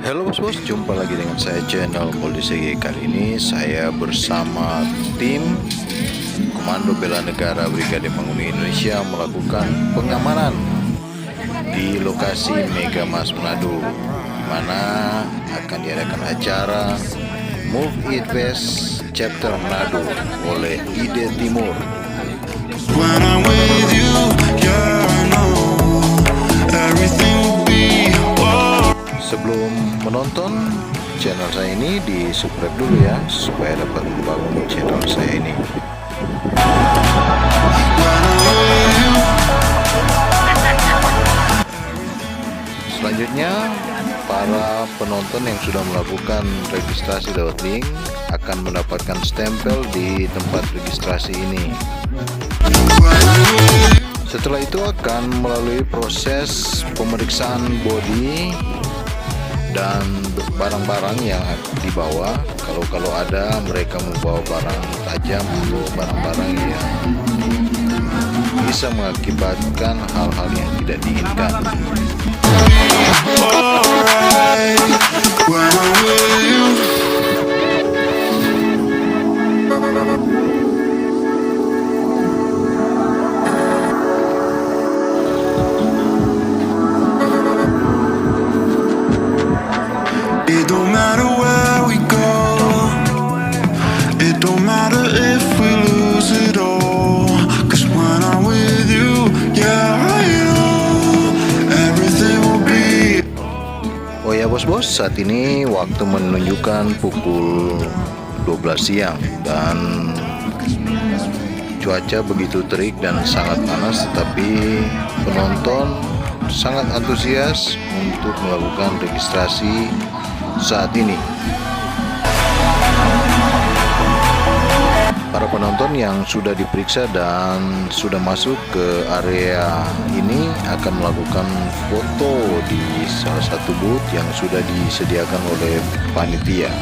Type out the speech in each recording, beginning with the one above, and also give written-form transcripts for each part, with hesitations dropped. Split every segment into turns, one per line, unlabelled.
Halo bos-bos, jumpa lagi dengan saya channel Polisegi. Kali ini saya bersama tim Komando Bela Negara Brigade Mangunkuh Indonesia melakukan pengamanan di lokasi Mega Mas Manado, di mana akan diadakan acara Move It West Chapter Manado oleh IDE Timur.
When I'm with you, yeah, I know everything will be alright.
Sebelum menonton channel saya ini, di subscribe dulu ya, supaya dapat membangun channel saya ini. Selanjutnya, para penonton yang sudah melakukan registrasi lewat link akan mendapatkan stempel di tempat registrasi ini. Setelah itu akan melalui proses pemeriksaan bodi dan barang-barang yang dibawa. Kalau ada mereka membawa barang tajam atau barang-barang yang bisa mengakibatkan hal-hal yang tidak diinginkan.
It don't matter where we go, it don't matter if we lose it all. 'Cause when I'm with you, yeah, I know everything will be.
Oh ya bos-bos, saat ini waktu menunjukkan pukul 12 siang dan cuaca begitu terik dan sangat panas, tetapi penonton sangat antusias untuk melakukan registrasi saat ini. Para penonton yang sudah diperiksa dan sudah masuk ke area ini akan melakukan foto di salah satu booth yang sudah disediakan oleh panitia.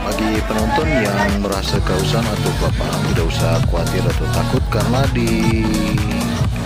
Bagi penonton yang merasa kehausan atau kelaparan, tidak usah khawatir atau takut, karena di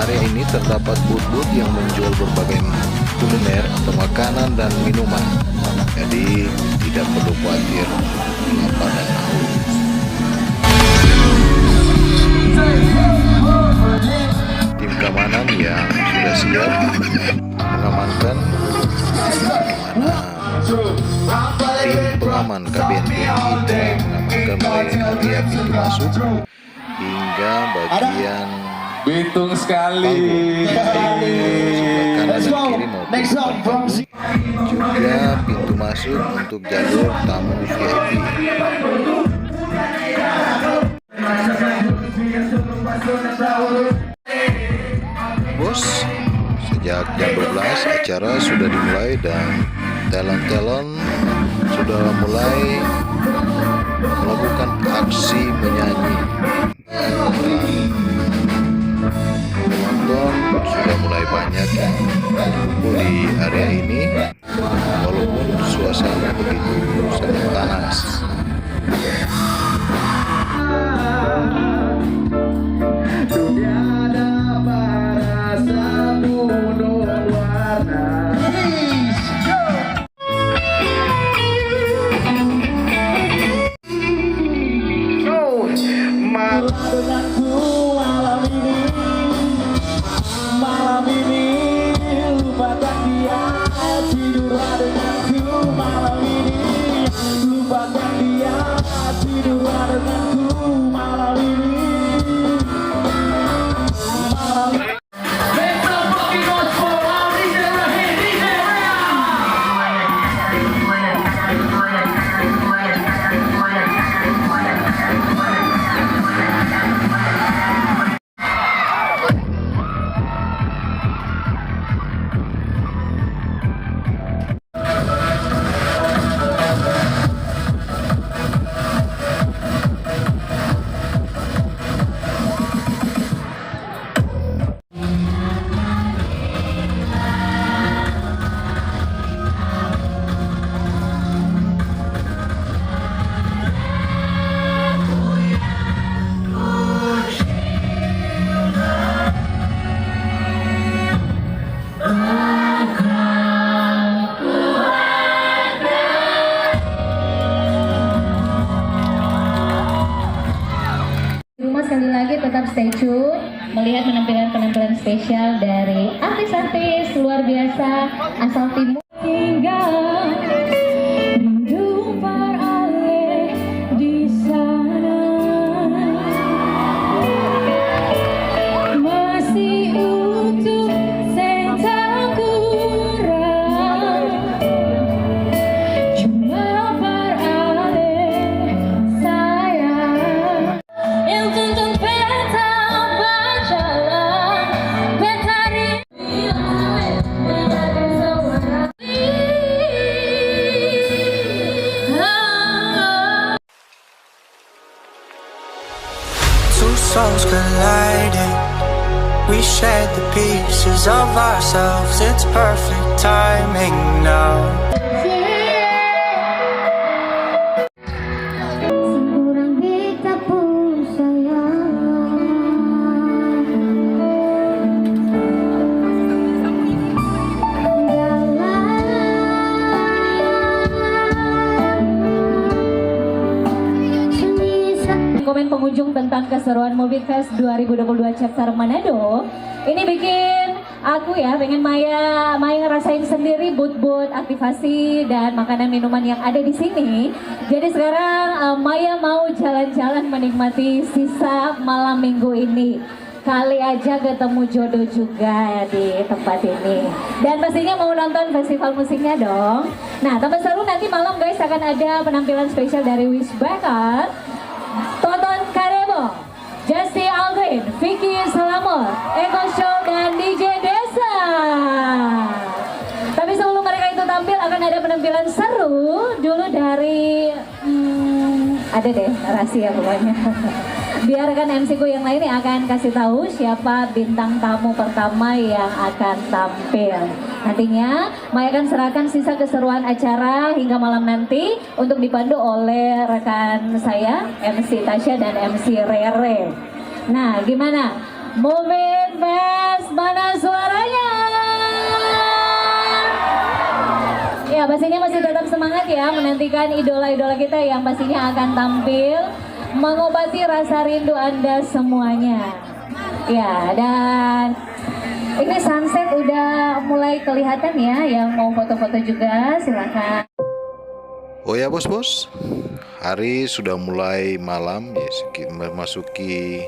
area ini terdapat booth-booth yang menjual berbagai kuliner atau makanan dan minuman. Jadi tidak perlu khawatir lapar dan haus. Tim keamanan yang sudah siap mengamankan, tim pengaman KBNP itu mengamankan mulai area pintu masuk hingga bagian
Bitung sekali.
kanan dan kiri maupun depan panggung, juga pintu masuk untuk jalur tamu VIP. Bos, sejak jam 12 acara sudah dimulai dan talent-talent sudah mulai melakukan aksi menyanyi. Penonton sudah mulai banyak yang berkumpul di area ini, walaupun suasana begitu sangat panas.
Malam ini lupakan dia, tidurlah denganku. Malam ini lupakan dia.
spesial dari artis-artis luar biasa asal timur hingga rindu beralih di sana masih utuh sentang kurang cuma beralih sayang yang tuntun peta berjalan peta
Two souls colliding. We shared the pieces of ourselves. It's perfect timing now.
Semurang kita pun sayang komen pengunjung tentang keseruan Movie Fest 2022 Chapter Manado. Ini bikin aku ya pengen Maya ngerasain sendiri booth-booth aktivasi dan makanan minuman yang ada di sini. Jadi sekarang Maya mau jalan-jalan menikmati sisa malam minggu ini. Kali aja ketemu jodoh juga di tempat ini. Dan pastinya mau nonton festival musiknya dong. Nah, tambah seru nanti malam guys akan ada penampilan spesial dari Wishbacker, Tonton Karebo, Jesse Aldrin, Vicky Selamat, Eko Show, dan DJ Desa. Tapi sebelum mereka itu tampil akan ada penampilan seru dulu dari ada deh rahasia pokoknya. Biarkan MC ku yang lain yang akan kasih tahu siapa bintang tamu pertama yang akan tampil. Nantinya Maya akan serahkan sisa keseruan acara hingga malam nanti untuk dipandu oleh rekan saya MC Tasya dan MC Rere. Nah, gimana? Movie Fest mana suaranya? Ya, pastinya masih tetap semangat ya menantikan idola-idola kita yang pastinya akan tampil mengobati rasa rindu Anda semuanya. Ya, dan ini sunset udah mulai kelihatan ya, yang mau foto-foto juga silakan.
Oh ya bos-bos, hari sudah mulai malam ya, memasuki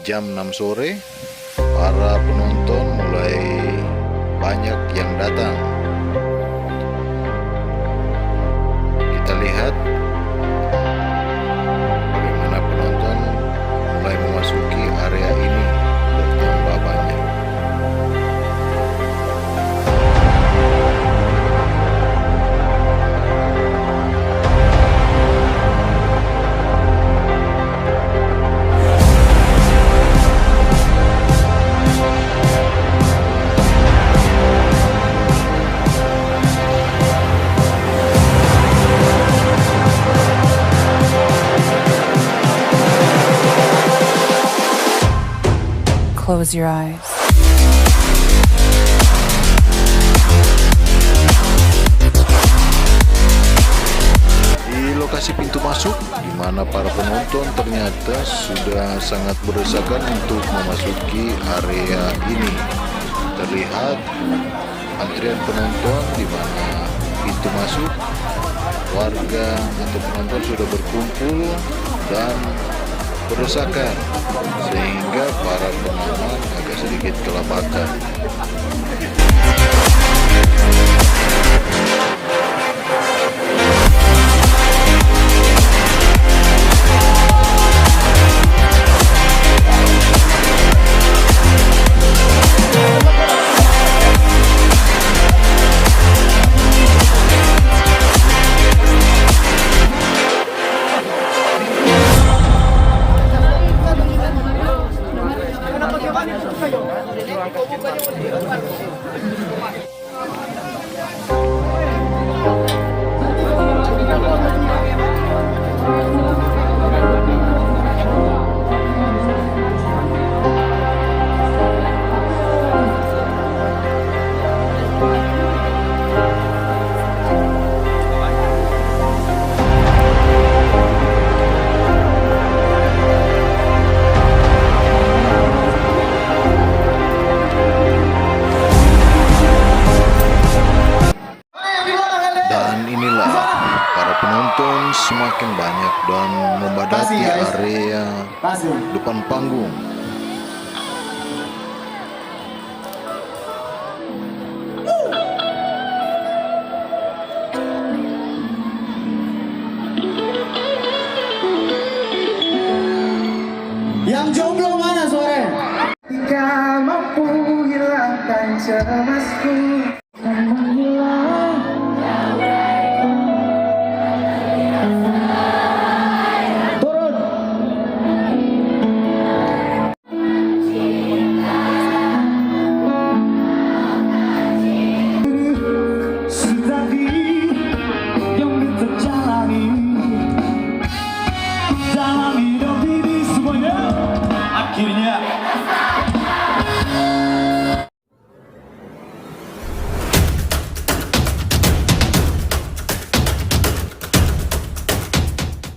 jam 6 sore. Para penonton mulai banyak yang datang. Kita lihat bagaimana penonton mulai memasuki area ini bertambah banyak.
Close your eyes.
Di lokasi pintu masuk, di mana para penonton ternyata sudah sangat berdesakan untuk memasuki area ini. Terlihat antrian penonton di mana pintu masuk, warga atau penonton sudah berkumpul dan berdesakan sehingga para penonton agak sedikit kelabakan. penonton semakin banyak dan membadati
Pasti, guys.
area
Pasti.
depan panggung.